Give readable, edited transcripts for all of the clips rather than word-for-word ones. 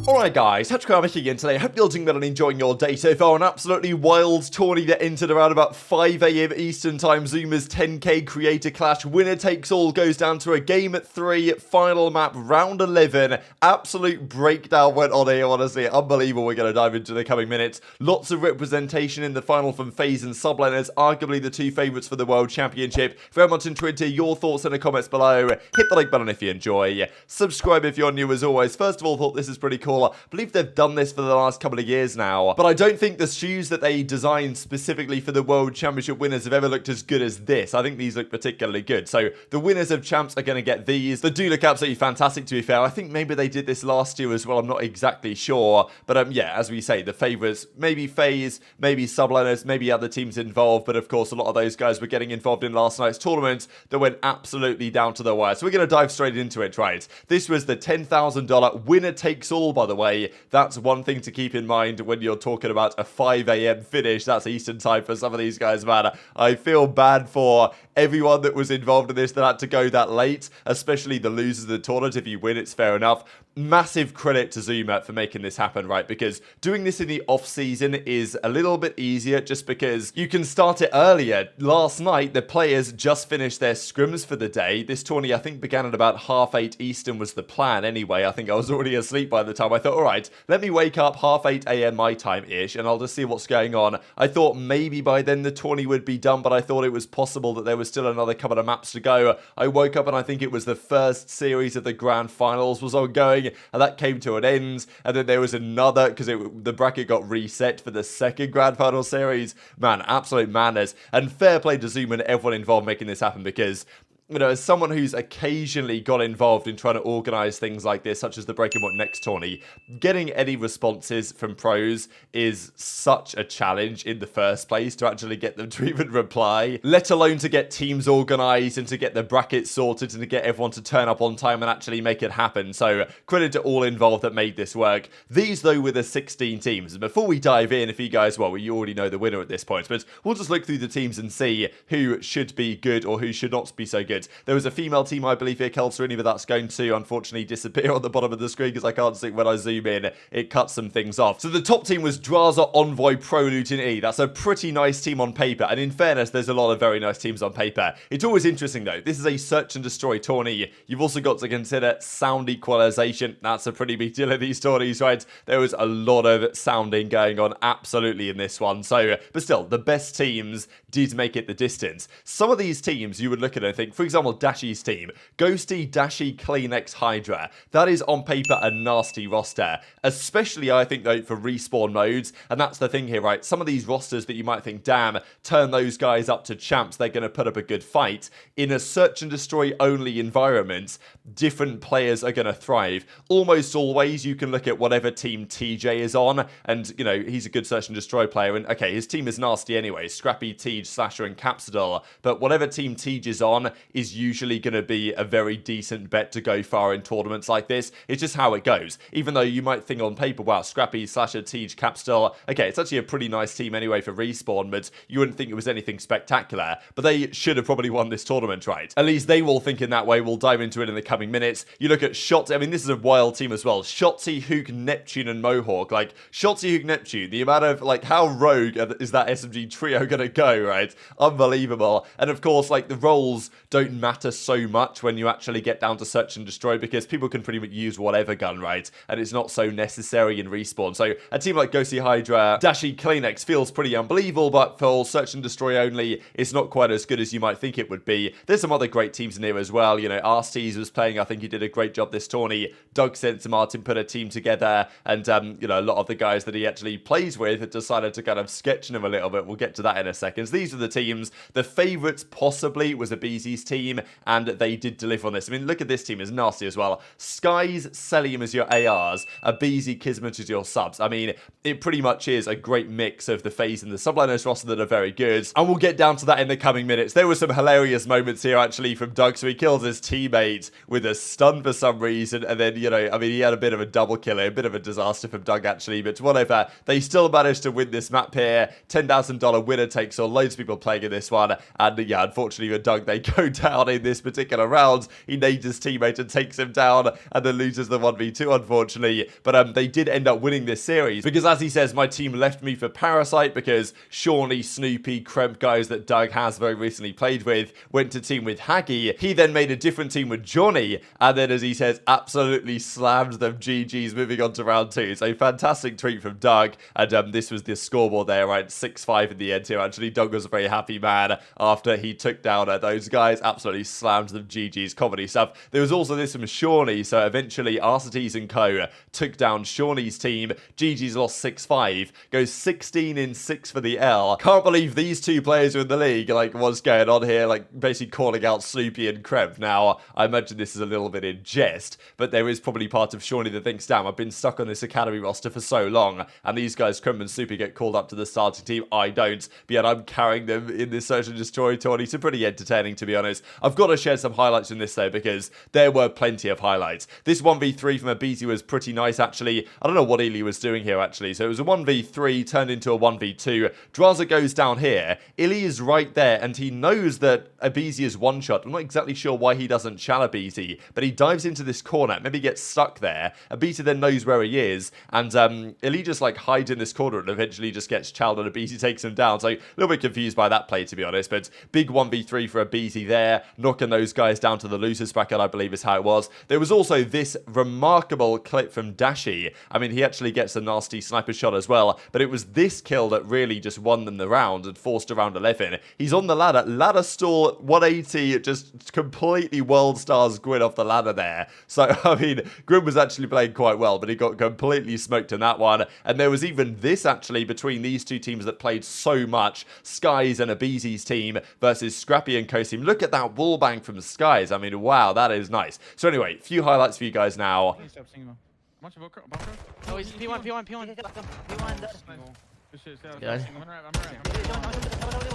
Alright guys, TacticalRab again today. I hope you're doing well and enjoying your day so far. An absolutely wild tourney that entered around about 5 AM Eastern Time. ZooMaa's 10k Creator Clash. Winner takes all goes down to a game at 3. Final map, round 11. Absolute breakdown went on here, honestly. Unbelievable. We're going to dive into the coming minutes. Lots of representation in the final from FaZe and subliners. Arguably the two favourites for the World Championship. Very much into your thoughts in the comments below. Hit the like button if you enjoy. Subscribe if you're new as always. First of all, thought this is pretty cool. I believe they've done this for the last couple of years now, but I don't think the shoes that they designed specifically for the World Championship winners have ever looked as good as this. I think these look particularly good. So the winners of champs are going to get these. They do look absolutely fantastic, to be fair. I think maybe they did this last year as well. I'm not exactly sure, but yeah, as we say, the favourites, maybe FaZe, maybe subliners, maybe other teams involved, but of course a lot of those guys were getting involved in last night's tournament that went absolutely down to the wire. So we're going to dive straight into it, right? This was the $10,000 winner takes all, by the way. That's one thing to keep in mind when you're talking about a 5 AM finish. That's Eastern time for some of these guys, man. I feel bad for everyone that was involved in this that had to go that late, especially the losers of the tournament. If you win, it's fair enough. Massive credit to ZooMaa for making this happen, right? Because doing this in the off-season is a little bit easier just because you can start it earlier. Last night, the players just finished their scrims for the day. This tourney, I think, began at about 8:30 Eastern was the plan anyway. I think I was already asleep by the time. I thought, all right, let me wake up 8:30 AM my time-ish, and I'll just see what's going on. I thought maybe by then the tourney would be done, but I thought it was possible that there was still another couple of maps to go. I woke up and I think it was the first series of the grand finals was ongoing, and that came to an end, and then there was another, because the bracket got reset for the second grand final series. Man, absolute madness, and fair play to ZooMaa and everyone involved making this happen, because you know, as someone who's occasionally got involved in trying to organise things like this, such as the Breaking What Next tourney, getting any responses from pros is such a challenge in the first place to actually get them to even reply, let alone to get teams organised and to get the brackets sorted and to get everyone to turn up on time and actually make it happen. So credit to all involved that made this work. These, though, were the 16 teams. And before we dive in, if you guys, well, you already know the winner at this point, but we'll just look through the teams and see who should be good or who should not be so good. There was a female team, I believe, here, Kelserini, but that's going to, unfortunately, disappear on the bottom of the screen because I can't see when I zoom in. It cuts some things off. So the top team was Drazah, Envoy, Prolute, and E. That's a pretty nice team on paper, and in fairness, there's a lot of very nice teams on paper. It's always interesting, though. This is a search and destroy tourney. You've also got to consider sound equalization. That's a pretty big deal in these tourneys, right? There was a lot of sounding going on, absolutely, in this one. So, but still, the best teams did make it the distance. Some of these teams you would look at and think, for example, Dashy's team, Ghosty, Dashy, CleanX, Hydra. That is on paper a nasty roster, especially I think though for respawn modes, and that's the thing here, right? Some of these rosters that you might think, damn, turn those guys up to champs, they're going to put up a good fight. In a search and destroy only environment, different players are going to thrive. Almost always you can look at whatever team TJ is on, and you know, he's a good search and destroy player, and okay, his team is nasty anyway, Scrappy, TJ, SlasheR, and Capsidol, but whatever team TJ is on is usually going to be a very decent bet to go far in tournaments like this. It's just how it goes. Even though you might think on paper, wow, Scrappy, SlasheR, TJ, Capsidol, okay, it's actually a pretty nice team anyway for respawn, but you wouldn't think it was anything spectacular. But they should have probably won this tournament, right? At least they will think in that way. We'll dive into it in the coming minutes. You look at Shotzzy, I mean, this is a wild team as well. Shotzzy, Huke, Neptune, and Mohawk. Like, Shotzzy, Huke, Neptune, the amount of, like, how rogue is that SMG trio gonna go, right? Unbelievable. And of course, like, the roles don't matter so much when you actually get down to search and destroy, because people can pretty much use whatever gun, right? And it's not so necessary in respawn. So a team like Ghosty, Hydra, Dashy, CleanX feels pretty unbelievable, but for search and destroy only, it's not quite as good as you might think it would be. There's some other great teams in here as well. You know, Arcitys was playing. I think he did a great job this tourney. Doug Sensor Martin put a team together, and you know, a lot of the guys that he actually plays with had decided to kind of sketch him a little bit. We'll get to that in a second. So these are the teams. The favourites possibly was aBeZy's team, and they did deliver on this. I mean, look at this team, is nasty as well. Skies, Cellium as your ARs, aBeZy, Kismet as your subs. I mean, it pretty much is a great mix of the FaZe and the subliners roster that are very good, and we'll get down to that in the coming minutes. There were some hilarious moments here actually from Doug. So he kills his teammate with a stun for some reason, and then, you know, I mean, he had a bit of a double kill, a bit of a disaster from Doug actually, but whatever. They still managed to win this map here. $10,000 winner takes all. Loads of people playing in this one, and yeah, unfortunately for Doug, they go down in this particular round. He nades his teammate and takes him down and then loses the 1v2, unfortunately. But they did end up winning this series because, as he says, my team left me for Parasite because Shawnee, Snoopy, Kremp, guys that Doug has very recently played with, went to team with Haggy. He then made a different team with Johnny, and then, as he says, absolutely slammed them GG's, moving on to round 2. So fantastic tweet from Doug, and this was the scoreboard there, right? 6-5 in the end here. Actually, Doug was a very happy man after he took down those guys, absolutely slammed them GG's, comedy stuff. There was also this from Shawnee, so eventually Arcitys and co took down Shawnee's team. GG's lost 6-5, goes 16-6 for the L. Can't believe these two players are in the league. Like, what's going on here? Like, basically calling out Snoopy and Kremp. Now, I imagine this is a little bit in jest, but there is probably part of Shawnee that thinks, damn, I've been stuck on this academy roster for so long, and these guys, Kremp and Snoopy, get called up to the starting team. I don't, but yet I'm carrying them in this Search and Destroy tourney. So pretty entertaining, to be honest. I've got to share some highlights in this, though, because there were plenty of highlights. This 1v3 from aBeZy was pretty nice, actually. I don't know what iLLeY was doing here, actually. So it was a 1v3 turned into a 1v2. Drazah goes down here. iLLeY is right there, and he knows that aBeZy is one-shot. I'm not exactly sure why he doesn't chal aBeZy, but he dives into this corner, maybe gets stuck there. aBeZy then knows where he is, and iLLeY just like hides in this corner and eventually just gets challed, and aBeZy takes him down. So a little bit confused by that play, to be honest, but big 1v3 for aBeZy there, knocking those guys down to the losers bracket, I believe is how it was. There was also this remarkable clip from Dashy. I mean, he actually gets a nasty sniper shot as well, but it was this kill that really just won them the round and forced a round 11. He's on the ladder stall, 180, just completely world stars Gwyn off the ladder there. So, I mean, Gwyn was actually playing quite well, but he got completely smoked in that one. And there was even this, actually, between these two teams that played so much, Skies and aBeZy's team versus Scrappy and co team. Look at that wallbang from Skies. I mean, wow, that is nice. So anyway, a few highlights for you guys now. Oh, he's P1.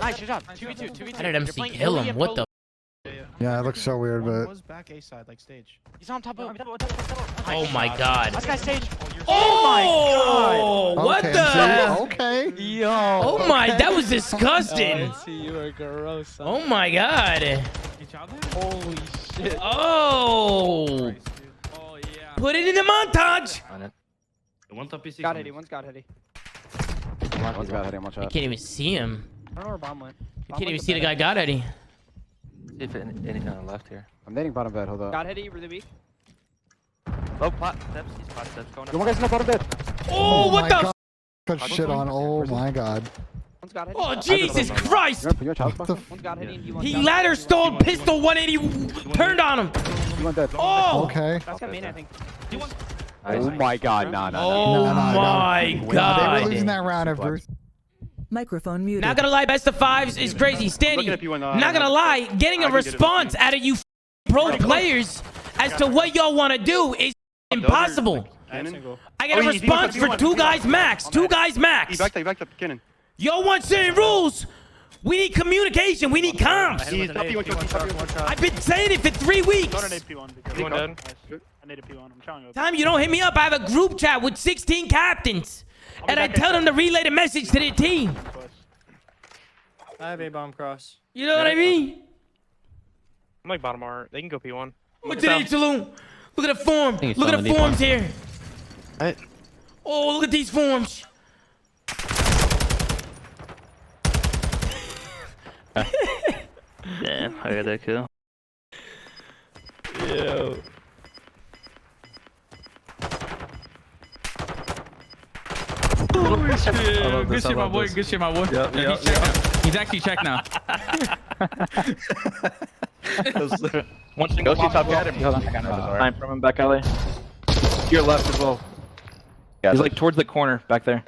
Nice, good job. 2v2. How did MC kill him? What the? Yeah, it looks so weird, but... Was back A side, like stage. He's on top of... Oh my god. Last guy stage. Oh! What the? Okay. Yo. Oh my, that was disgusting. You are gross. Oh my god. Holy shit. Oh! Oh yeah. Put it in the montage! Got Hitty, one's got Hitty. One's got Hitty, watch I out. can't even see him. I don't know where bomb went. I can't even see the guy got Eddie. See if anything on the left here. I'm nading bottom bed, hold up. Got Hitty, really weak. Low pot steps, he's pot steps. Going up. One guy's in the bottom bed. Oh, what the? God. Got shit on, oh my god. One's got Hitty. Oh, Jesus Christ! What the One's got Hitty and he won. He ladder stalled, pistol 180, turned on him. You went dead. Oh! Okay. That's got main, I think. Oh my god, no. Oh my They were god. losing that round after. Microphone muted. Not gonna lie, best of fives is crazy. Standing. Not gonna lie, getting a response out of you pro players as to what y'all want to do is impossible. I get a response for 2 guys max. 2 guys max. Back up, Cannon. Y'all want certain rules. We need communication. We need comms. I've been saying it for 3 weeks. Time you don't hit me up, I have a group chat with 16 captains. And I tell them to relay the message to their team. I have a bomb cross. You know what I mean? I'm like bottom R. They can go P1. What's it, Saloon? Look at the form. Look at the forms here. Right. Oh, look at these forms. Damn, I got that kill. Yo. Holy shit. Good shit, my boy. Good shit, my boy. He's actually checked now. One single top academy. Time from him back alley. To your left as well. He's like towards the corner back there.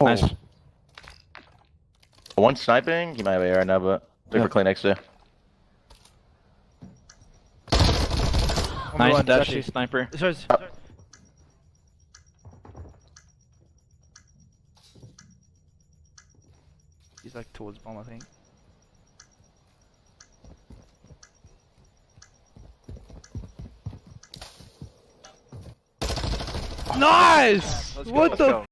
Nice. One sniping, he might be right now, but look for CleanX there. Nice Dashy sniper. He's like towards bomb, I think. Nice! Let's go, What let's the? go.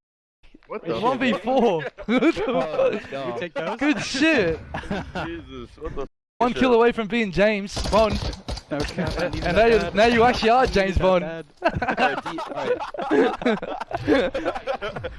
What the? 1v4. What the fuck? Take those? Good shit. Jesus, what the? 1 kill away from being James Bond. Okay. And now you actually are James Bond.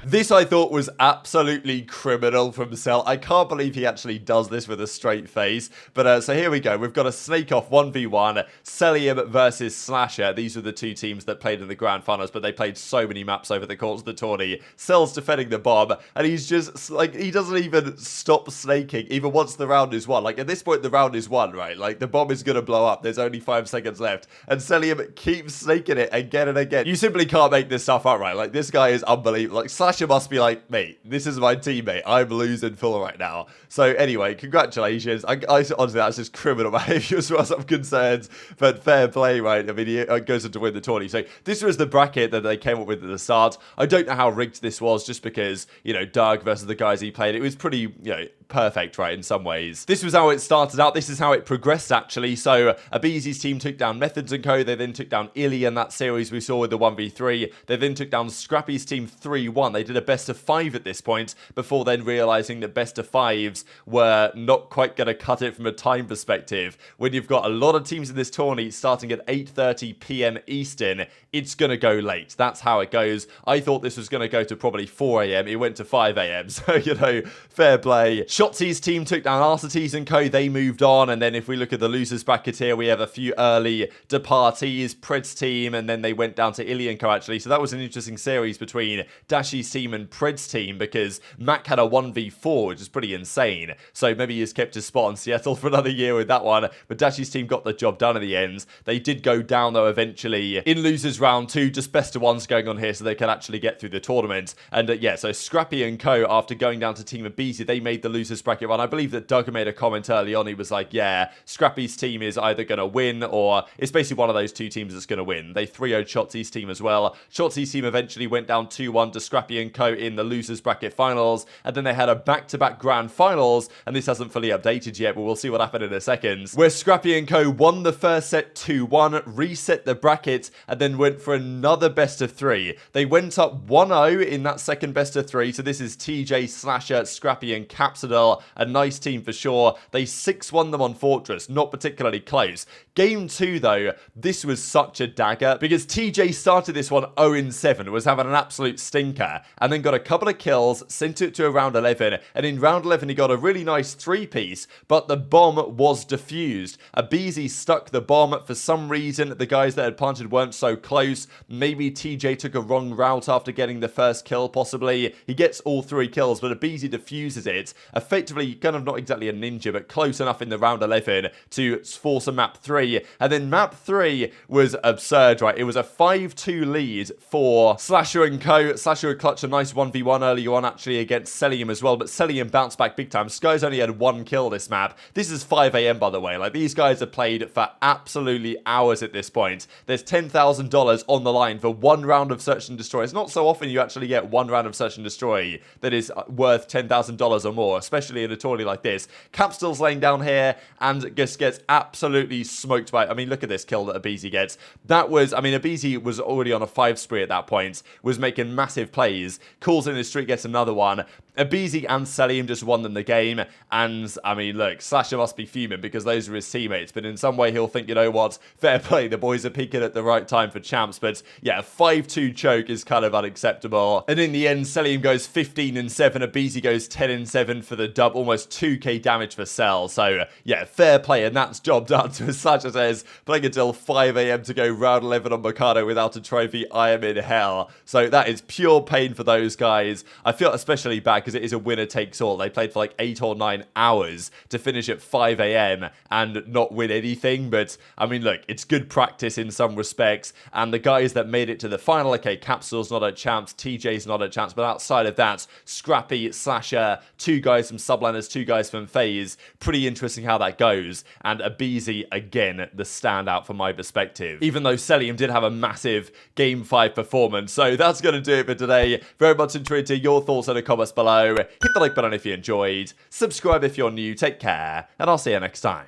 This I thought was absolutely criminal from Cell. I can't believe he actually does this with a straight face. But so here we go. We've got a snake off 1v1. Cellium versus SlasheR. These were the two teams that played in the grand finals, but they played so many maps over the course of the tourney. Cell's defending the bomb, and he's just like, he doesn't even stop snaking even once the round is won. Like at this point, the round is won, right? Like the bomb is gonna blow up. There's only 5 seconds left, and Cellium keeps snaking it again and again. You simply can't make this stuff up, right? Like this guy is unbelievable. Like SlasheR must be like, mate, this is my teammate. I'm losing full right now. So anyway, congratulations. I honestly, that's just criminal behavior as far as I'm concerned. But fair play, right? I mean, he goes on to win the tourney. So this was the bracket that they came up with at the start. I don't know how rigged this was, just because, you know, Doug versus the guys he played, it was pretty, you know, perfect, right, in some ways. This was how it started out. This is how it progressed, actually. So aBeZy's team took down Methods & Co. They then took down iLLeY in that series we saw with the 1v3. They then took down Scrappy's team 3-1. They did a best of 5 at this point, before then realizing that best of 5s were not quite going to cut it from a time perspective. When you've got a lot of teams in this tourney starting at 8:30 p.m. Eastern, it's going to go late. That's how it goes. I thought this was going to go to probably 4 a.m. It went to 5 a.m. So, you know, fair play. Shotzzy's team took down Arcitys & Co. They moved on. And then if we look at the losers bracket here, we have a few early departees, Pred's team, and then they went down to iLLeY & Co. actually. So that was an interesting series between Dashy's team and Pred's team, because Mack had a 1v4, which is pretty insane. So maybe he's kept his spot in Seattle for another year with that one. But Dashy's team got the job done in the end. They did go down, though, eventually in losers round 2. Just best of 1s going on here so they can actually get through the tournament. And yeah, so Scrappy & Co., after going down to team aBeZy, they made the losers bracket run. I believe that Doug made a comment early on. He was like, yeah, Scrappy's team is either going to win, or it's basically one of those two teams that's going to win. They 3-0'd Shotzzy's team as well. Shotzzy's team eventually went down 2-1 to Scrappy & Co. in the losers bracket finals, and then they had a back-to-back grand finals, and this hasn't fully updated yet, but we'll see what happened in a second, where Scrappy & Co. won the first set 2-1, reset the bracket, and then went for another best of 3. They went up 1-0 in that second best of 3, so this is TJ, SlasheR, Scrappy, and Capsidel. A nice team for sure. They 6-1 them on Fortress, not particularly close. Game 2, though, this was such a dagger, because TJ started this one 0-7, was having an absolute stinker, and then got a couple of kills, sent it to a round 11, and in round 11 he got a really nice 3-piece, but the bomb was defused. aBeZy stuck the bomb for some reason. The guys that had planted weren't so close. Maybe TJ took a wrong route after getting the first kill, possibly. He gets all 3 kills, but aBeZy defuses it, effectively kind of not exactly a ninja, but close enough in the round 11 to force a map 3. And then map 3 was absurd, right? It was a 5-2 lead for SlasheR & Co. SlasheR had clutched a nice 1v1 earlier on, actually, against Cellium as well, but Cellium bounced back big time. Sky's only had 1 kill this map. This is 5 a.m, by the way. Like, these guys have played for absolutely hours at this point. There's $10,000 on the line for 1 round of Search and Destroy. It's not so often you actually get 1 round of Search and Destroy that is worth $10,000 or more, especially in a tourney like this. Capstil's laying down here and just gets absolutely smoked by, I mean, look at this kill that aBeZy gets. That was, I mean, aBeZy was already on a 5 spree at that point, was making massive plays, calls in his streak, gets another one. aBeZy and Cellium just won them the game, and I mean, look, SlasheR must be fuming because those are his teammates, but in some way he'll think, you know what, fair play, the boys are peaking at the right time for champs. But yeah, a 5-2 choke is kind of unacceptable, and in the end, Cellium goes 15-7, aBeZy goes 10-7 for the dub, almost 2k damage for Cell. So yeah, fair play, and that's job done. To as SlasheR says, playing until 5 a.m. to go round 11 on Mikado without a trophy, I am in hell. So that is pure pain for those guys. I feel especially bad because it is a winner takes all. They played for like 8 or 9 hours to finish at 5 a.m. and not win anything. But I mean, look, it's good practice in some respects. And the guys that made it to the final, okay, Capsule's not a chance, TJ's not a chance, but outside of that, Scrappy, SlasheR, 2 guys from Subliners, 2 guys from FaZe. Pretty interesting how that goes. And aBeZy, again, the standout from my perspective, even though Cellium did have a massive Game 5 performance. So that's going to do it for today. Very much intrigued to your thoughts in the comments below. Hit the like button if you enjoyed. Subscribe if you're new. Take care, and I'll see you next time.